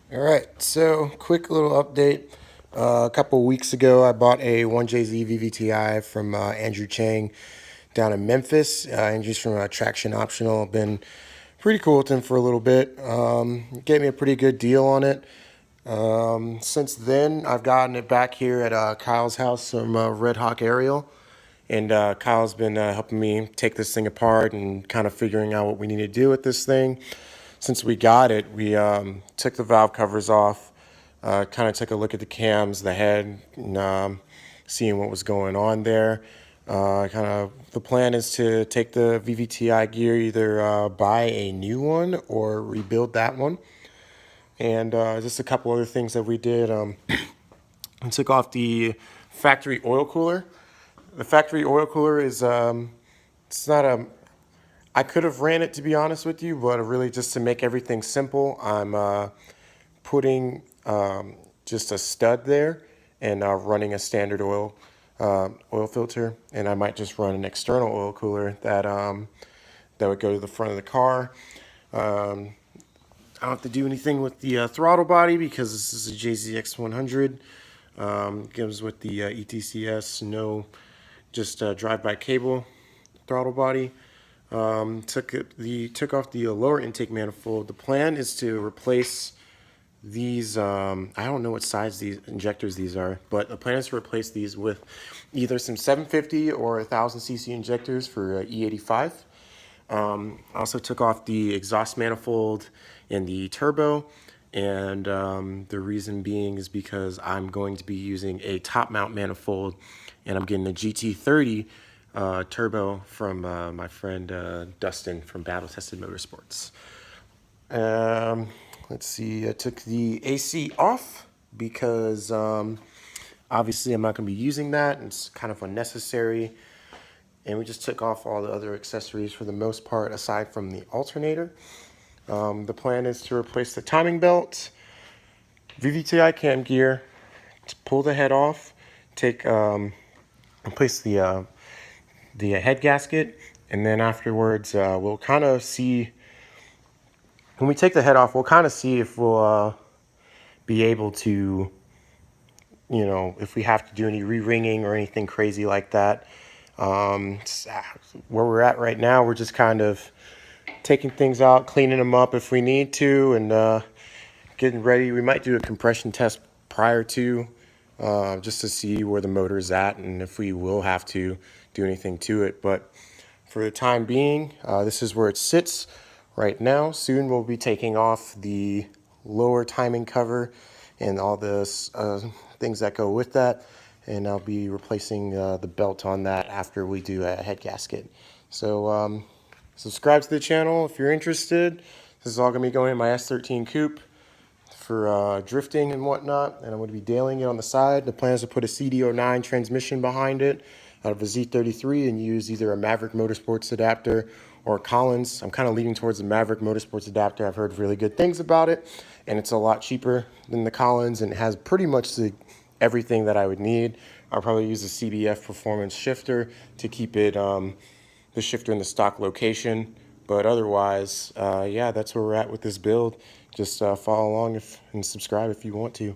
All right, so quick little update. A couple weeks ago, I bought a 1JZ VVTi from Andrew Chang down in Memphis. Andrew's from Traction Optional. Been pretty cool with him for a little bit. Gave me a pretty good deal on it. Since then, I've gotten it back here at Kyle's house from Red Hawk Aerial. And Kyle's been helping me take this thing apart and kind of figuring out what we need to do with this thing. Since we got it, we took the valve covers off, kind of took a look at the cams, the head, and seeing what was going on there. The plan is to take the VVTi gear, either buy a new one or rebuild that one. And just a couple other things that we did. I took off the factory oil cooler. The factory oil cooler is it's not a I could have ran it, to be honest with you, but really just to make everything simple, I'm putting just a stud there and running a standard oil filter, and I might just run an external oil cooler that would go to the front of the car. I don't have to do anything with the throttle body because this is a JZX100. Gives with the ETCS, no, just drive-by cable throttle body. Took off the lower intake manifold. The plan is to replace these. I don't know what size these injectors these are, but the plan is to replace these with either some 750 or 1000cc injectors for E85. I also took off the exhaust manifold and the turbo, and the reason being is because I'm going to be using a top mount manifold, and I'm getting a GT30 turbo from my friend Dustin from Battle Tested Motorsports. Let's see, I took the AC off because obviously I'm not going to be using that. It's kind of unnecessary. And we just took off all the other accessories for the most part, aside from the alternator. The plan is to replace the timing belt, VVTi cam gear, to pull the head off, replace the head gasket, and then afterwards we'll kind of see, when we take the head off, we'll kind of see if we'll be able to, if we have to do any re-ringing or anything crazy like that. Where we're at right now, we're just kind of taking things out, cleaning them up if we need to, and getting ready. We might do a compression test prior to, just to see where the motor's at and if we will have to do anything to it. But for the time being, this is where it sits right now. Soon we'll be taking off the lower timing cover and all the things that go with that, and I'll be replacing the belt on that after we do a head gasket. So subscribe to the channel if you're interested. This is all going to be going in my S13 coupe for drifting and whatnot, and I'm going to be dailing it on the side. The plan is to put a CD09 transmission behind it out of a Z33 and use either a Maverick Motorsports adapter or Collins. I'm kind of leaning towards the Maverick Motorsports adapter. I've heard really good things about it, and it's a lot cheaper than the Collins, and it has pretty much everything that I would need. I'll probably use a CBF performance shifter to keep it the shifter in the stock location. But otherwise, yeah, that's where we're at with this build. Just follow along and subscribe if you want to.